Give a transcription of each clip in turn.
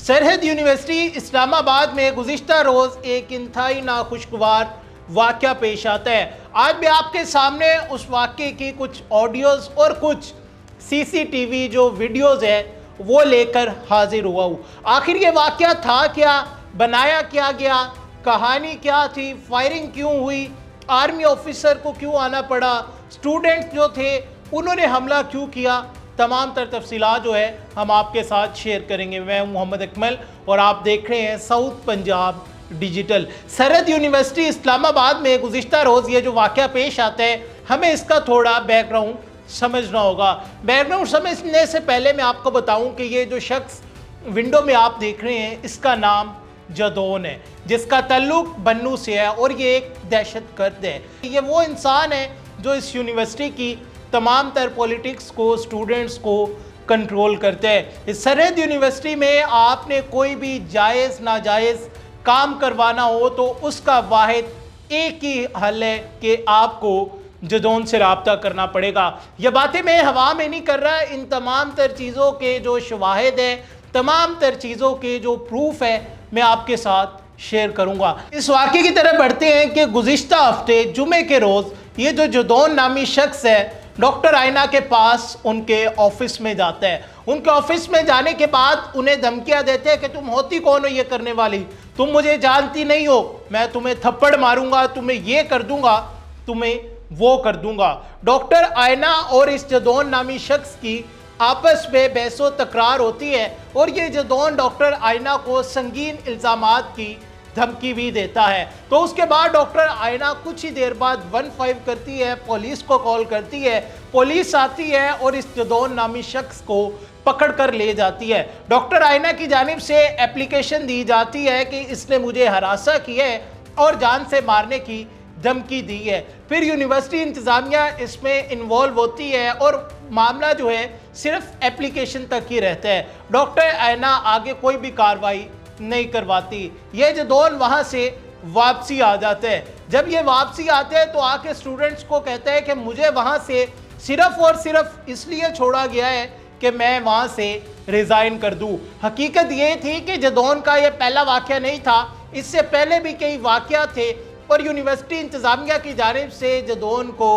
सरहद यूनिवर्सिटी इस्लामाबाद में गुज़िश्ता रोज़ एक इंतहाई नाखुशगवार वाक़या पेश आता है। आज मैं आपके सामने उस वाक़े की कुछ ऑडियोज़ और कुछ सीसीटीवी जो वीडियोज़ है वो लेकर हाजिर हुआ हूँ। आखिर ये वाक़या था क्या, बनाया क्या गया, कहानी क्या थी, फायरिंग क्यों हुई, आर्मी ऑफिसर को क्यों आना पड़ा, स्टूडेंट्स जो थे उन्होंने हमला क्यों किया, तमाम तर तफसीलात जो है हम आपके साथ शेयर करेंगे। मैं मोहम्मद अकमल और आप देख रहे हैं साउथ पंजाब डिजिटल। सरहद यूनिवर्सिटी इस्लामाबाद में गुज़िश्ता रोज़ ये जो वाक़या पेश आता है, हमें इसका थोड़ा बैकग्राउंड समझना होगा। बैकग्राउंड समझने से पहले मैं आपको बताऊं कि ये जो शख्स विंडो में आप देख रहे हैं इसका नाम जदौन है, जिसका ताल्लुक बन्नू से है और ये एक दहशतगर्द है। ये वो इंसान है जो इस यूनिवर्सिटी की तमाम तर पॉलिटिक्स को, स्टूडेंट्स को कंट्रोल करते हैं। इस सरहद यूनिवर्सिटी में आपने कोई भी जायज़ नाजायज़ काम करवाना हो तो उसका वाहिद एक ही हल है कि आपको जदौन से रब्ता करना पड़ेगा। यह बातें मैं हवा में नहीं कर रहा, इन तमाम तर चीज़ों के जो शवाहिद है, तमाम तर चीज़ों के जो प्रूफ है मैं आपके साथ शेयर करूंगा। इस वाक़े की तरफ बढ़ते हैं कि गुज़िश्ता हफ्ते जुमे के रोज़ ये जो जदौन नामी शख्स है डॉक्टर आयना के पास उनके ऑफिस में जाता है। उनके ऑफिस में जाने के बाद उन्हें धमकियां देते हैं कि तुम होती कौन हो ये करने वाली, तुम मुझे जानती नहीं हो, मैं तुम्हें थप्पड़ मारूंगा, तुम्हें ये कर दूंगा, तुम्हें वो कर दूंगा। डॉक्टर आयना और इस जदौन नामी शख्स की आपस में बहसो तकरार होती है और ये जदौन डॉक्टर आयना को संगीन इल्ज़ामात की धमकी भी देता है। तो उसके बाद डॉक्टर आयना कुछ ही देर बाद 15 करती है, पुलिस को कॉल करती है, पुलिस आती है और इस जदौन नामी शख्स को पकड़ कर ले जाती है। डॉक्टर आयना की जानिब से एप्लीकेशन दी जाती है कि इसने मुझे हरासा किया है और जान से मारने की धमकी दी है। फिर यूनिवर्सिटी इंतज़ामिया इसमें इन्वॉल्व होती है और मामला जो है सिर्फ एप्लीकेशन तक ही रहता है। डॉक्टर आयना आगे कोई भी कार्रवाई नहीं करवाती। ये जदौन वहाँ से वापसी आ जाते हैं। जब ये वापसी आते हैं तो आके स्टूडेंट्स को कहते हैं कि मुझे वहाँ से सिर्फ और सिर्फ इसलिए छोड़ा गया है कि मैं वहाँ से रिज़ाइन कर दूँ। हकीकत ये थी कि जदौन का ये पहला वाक़या नहीं था, इससे पहले भी कई वाक़या थे और यूनिवर्सिटी इंतज़ामिया की जानिब से जदौन को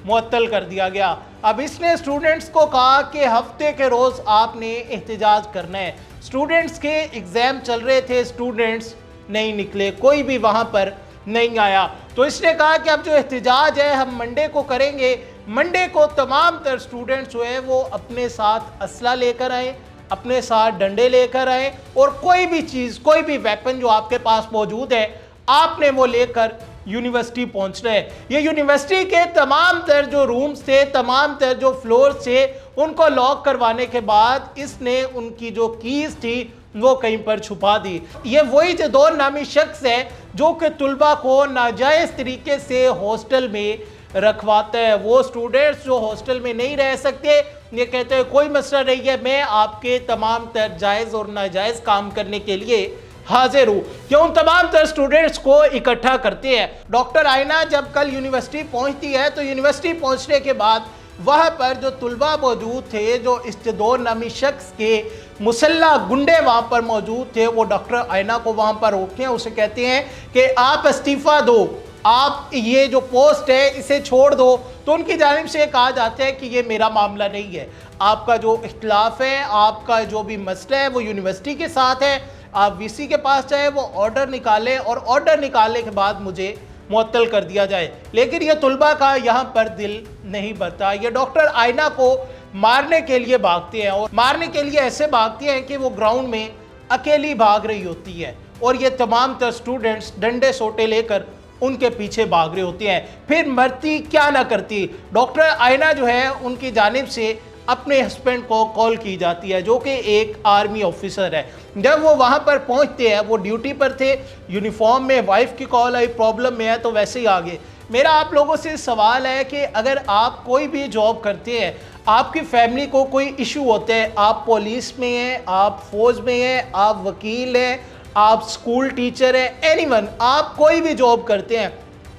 मुअत्तल कर दिया गया। अब इसने स्टूडेंट्स को कहा कि हफ्ते के रोज़ आपने एहतजाज करना है। स्टूडेंट्स के एग्ज़ाम चल रहे थे, स्टूडेंट्स नहीं निकले, कोई भी वहाँ पर नहीं आया। तो इसने कहा कि अब जो एहतजाज है हम मंडे को करेंगे। मंडे को तमाम तर स्टूडेंट्स जो है वो अपने साथ असला लेकर आए, अपने साथ डंडे लेकर आए और कोई भी चीज़, कोई भी वेपन जो आपके पास मौजूद है आपने वो लेकर यूनिवर्सिटी पहुंचना है। ये यूनिवर्सिटी के तमाम तर जो रूम्स थे, तमाम तर जो फ्लोर थे, उनको लॉक करवाने के बाद इसने उनकी जो कीज थी वो कहीं पर छुपा दी। ये वही जदौन नामी शख्स है जो कि तुलबा को नाजायज़ तरीके से हॉस्टल में रखवाता है। वो स्टूडेंट्स जो हॉस्टल में नहीं रह सकते ये कहते हैं कोई मसला नहीं है, मैं आपके तमाम तर जायज़ और नाजायज़ काम करने के लिए हाजिर हूँ। ये उन तमाम तर स्टूडेंट्स को इकट्ठा करते हैं। डॉक्टर आयना जब कल यूनिवर्सिटी पहुँचती है तो यूनिवर्सिटी पहुँचने के बाद वहाँ पर जो तुलबा मौजूद थे, जो इस जदौन नामी शख्स के मुसल्ला गुंडे वहाँ पर मौजूद थे, वो डॉक्टर आयना को वहाँ पर रोकते हैं, उसे कहते हैं कि आप इस्तीफ़ा दो, आप ये जो पोस्ट है इसे छोड़ दो। तो उनकी जानिब से कहा जाता है कि ये मेरा मामला नहीं है, आपका जो इख्तिलाफ है, आपका जो भी मसला है वो यूनिवर्सिटी के साथ है, आप वीसी के पास जाए, वो ऑर्डर निकालें और ऑर्डर निकालने के बाद मुझे मुअत्तल कर दिया जाए। लेकिन ये तुलबा का यहाँ पर दिल नहीं भरता। ये डॉक्टर आयना को मारने के लिए भागते हैं और मारने के लिए ऐसे भागते हैं कि वो ग्राउंड में अकेली भाग रही होती है और ये तमाम तर स्टूडेंट्स डंडे सोटे लेकर उनके पीछे भाग रहे होते हैं। फिर मरती क्या ना करती, डॉक्टर आयना जो है उनकी जानिब से अपने हस्बैंड को कॉल की जाती है जो कि एक आर्मी ऑफिसर है। जब वो वहाँ पर पहुँचते हैं, वो ड्यूटी पर थे, यूनिफॉर्म में, वाइफ की कॉल आई, प्रॉब्लम में है तो वैसे ही आगे। मेरा आप लोगों से सवाल है कि अगर आप कोई भी जॉब करते हैं, आपकी फैमिली को कोई इशू होता है, आप पुलिस में हैं, आप फौज में हैं, आप वकील हैं, आप स्कूल टीचर हैं, एनीवन, आप कोई भी जॉब करते हैं,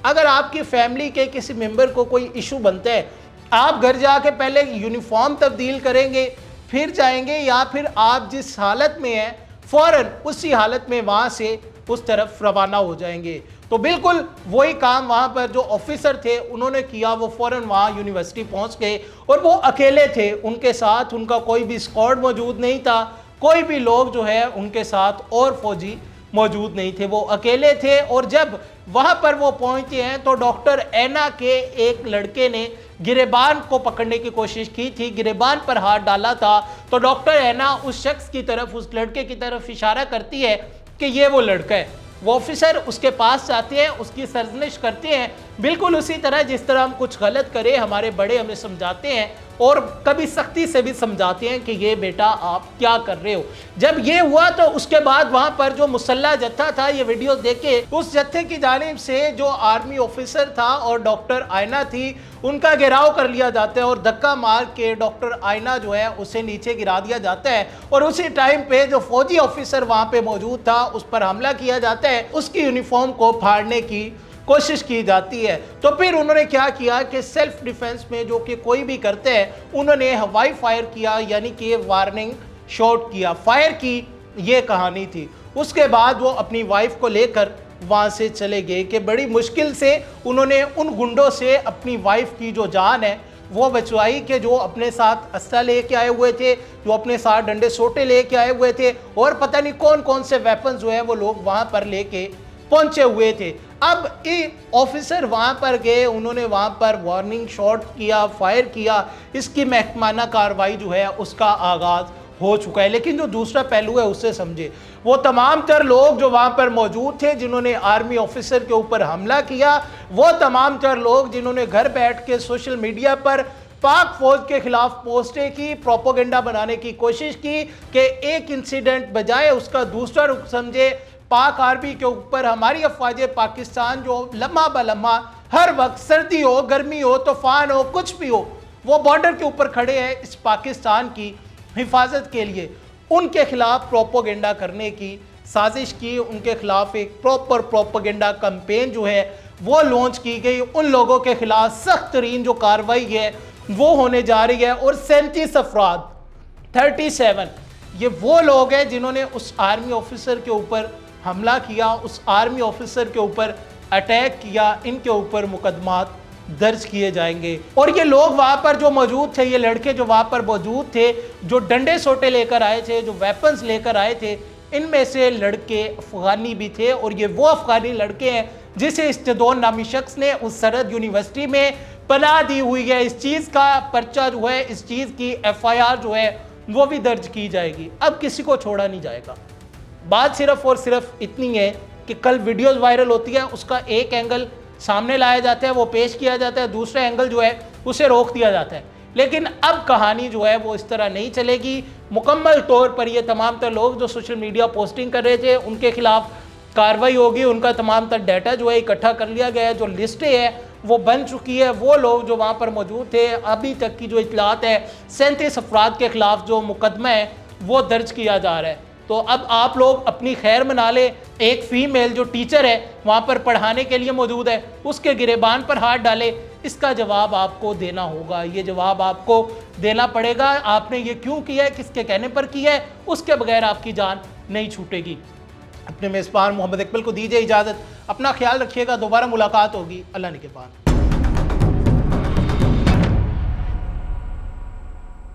अगर आपकी फैमिली के किसी मेंबर को कोई इशू बनता है, आप घर जाके पहले यूनिफॉर्म तब्दील करेंगे फिर जाएंगे, या फिर आप जिस हालत में हैं फ़ौरन उसी हालत में वहाँ से उस तरफ रवाना हो जाएंगे। तो बिल्कुल वही काम वहाँ पर जो ऑफिसर थे उन्होंने किया, वो फ़ौरन वहाँ यूनिवर्सिटी पहुँच गए और वो अकेले थे, उनके साथ उनका कोई भी स्क्वाड मौजूद नहीं था, कोई भी लोग जो है उनके साथ और फौजी मौजूद नहीं थे, वो अकेले थे। और जब वहाँ पर वो पहुँचे हैं तो डॉक्टर ऐना के एक लड़के ने गिरेबान को पकड़ने की कोशिश की थी, गिरेबान पर हाथ डाला था। तो डॉक्टर ऐना उस शख्स की तरफ, उस लड़के की तरफ इशारा करती है कि ये वो लड़का है। वो ऑफिसर उसके पास जाते हैं, उसकी सरजनिश करते हैं, बिल्कुल उसी तरह जिस तरह हम कुछ गलत करें हमारे बड़े हमें समझाते हैं और कभी सख्ती से भी समझाते हैं कि ये बेटा आप क्या कर रहे हो। जब ये हुआ तो उसके बाद वहाँ पर जो मुसल्ला जत्था था, ये वीडियो देखे, उस जत्थे की जानिब से जो आर्मी ऑफिसर था और डॉक्टर आयना थी, उनका घेराव कर लिया जाता है और धक्का मार के डॉक्टर आयना जो है उसे नीचे गिरा दिया जाता है। और उसी टाइम पे जो फौजी ऑफिसर वहाँ पे मौजूद था उस पर हमला किया जाता है, उसकी यूनिफॉर्म को फाड़ने की कोशिश की जाती है। तो फिर उन्होंने क्या किया कि सेल्फ डिफेंस में जो कि कोई भी करते हैं, उन्होंने हवाई फायर किया, यानी कि वार्निंग शॉट किया, फायर की, ये कहानी थी। उसके बाद वो अपनी वाइफ को लेकर वहाँ से चले गए कि बड़ी मुश्किल से उन्होंने उन गुंडों से अपनी वाइफ की जो जान है वो बचवाई, कि जो अपने साथ अस्ता लेके आए हुए थे, जो अपने साथ डंडे सोटे लेके आए हुए थे और पता नहीं कौन कौन से वेपन जो है वो लोग वहाँ पर लेके पहुंचे हुए थे। अब ये ऑफिसर वहां पर गए, उन्होंने वहां पर वार्निंग शॉट किया, फायर किया, इसकी महकमाना कार्रवाई जो है उसका आगाज हो चुका है। लेकिन जो दूसरा पहलू है उससे समझे, वो तमाम तर लोग जो वहां पर मौजूद थे जिन्होंने आर्मी ऑफिसर के ऊपर हमला किया, वो तमाम तर लोग जिन्होंने घर बैठ के सोशल मीडिया पर पाक फौज के खिलाफ पोस्टें की, प्रोपोगेंडा बनाने की कोशिश की कि एक इंसिडेंट बजाय उसका दूसरा रुख समझे, पाक आर्मी के ऊपर हमारी अफवाज पाकिस्तान जो लम्हा ब लम्हा हर वक्त सर्दी हो, गर्मी हो, तूफान हो, कुछ भी हो, वो बॉर्डर के ऊपर खड़े हैं इस पाकिस्तान की हिफाजत के लिए, उनके खिलाफ प्रोपोगेंडा करने की साजिश की, उनके खिलाफ एक प्रॉपर प्रोपोगेंडा कैंपेन जो है वो लॉन्च की गई। उन लोगों के खिलाफ सख्त तरीन जो कार्रवाई है वो होने जा रही है। और 37 अफराद 37 ये वो लोग हैं जिन्होंने उस आर्मी ऑफिसर के ऊपर हमला किया, उस आर्मी ऑफिसर के ऊपर अटैक किया, इनके ऊपर मुकदमात दर्ज किए जाएंगे। और ये लोग वहाँ पर जो मौजूद थे, ये लड़के जो वहाँ पर मौजूद थे, जो डंडे सोटे लेकर आए थे, जो वेपन्स लेकर आए थे, इनमें से लड़के अफगानी भी थे। और ये वो अफगानी लड़के हैं जिसे इस जदौन नामी शख्स ने उस सरहद यूनिवर्सिटी में पनाह दी हुई है। इस चीज़ का पर्चा जो है, इस चीज़ की FIR जो है वो भी दर्ज की जाएगी। अब किसी को छोड़ा नहीं जाएगा। बात सिर्फ और सिर्फ इतनी है कि कल वीडियोस वायरल होती है, उसका एक एंगल सामने लाया जाता है, वो पेश किया जाता है, दूसरा एंगल जो है उसे रोक दिया जाता है। लेकिन अब कहानी जो है वो इस तरह नहीं चलेगी। मुकम्मल तौर पर ये तमाम तर लोग जो सोशल मीडिया पोस्टिंग कर रहे थे उनके खिलाफ कार्रवाई होगी, उनका तमाम तर डाटा जो है इकट्ठा कर लिया गया है, जो लिस्टें है वो बन चुकी है। वो लोग जो वहाँ पर मौजूद थे, अभी तक की जो इतलात है 37 अफराद के खिलाफ जो मुकदमा है वो दर्ज किया जा रहा है। तो अब आप लोग अपनी खैर मना ले। एक फ़ीमेल जो टीचर है वहाँ पर पढ़ाने के लिए मौजूद है, उसके गिरेबान पर हाथ डाले, इसका जवाब आपको देना होगा, ये जवाब आपको देना पड़ेगा। आपने ये क्यों किया है, किसके कहने पर किया है, उसके बगैर आपकी जान नहीं छूटेगी। अपने मेज़बान मोहम्मद इकबाल को दीजिए इजाज़त, अपना ख्याल रखिएगा, दोबारा मुलाकात होगी। अल्लाह निगहबान।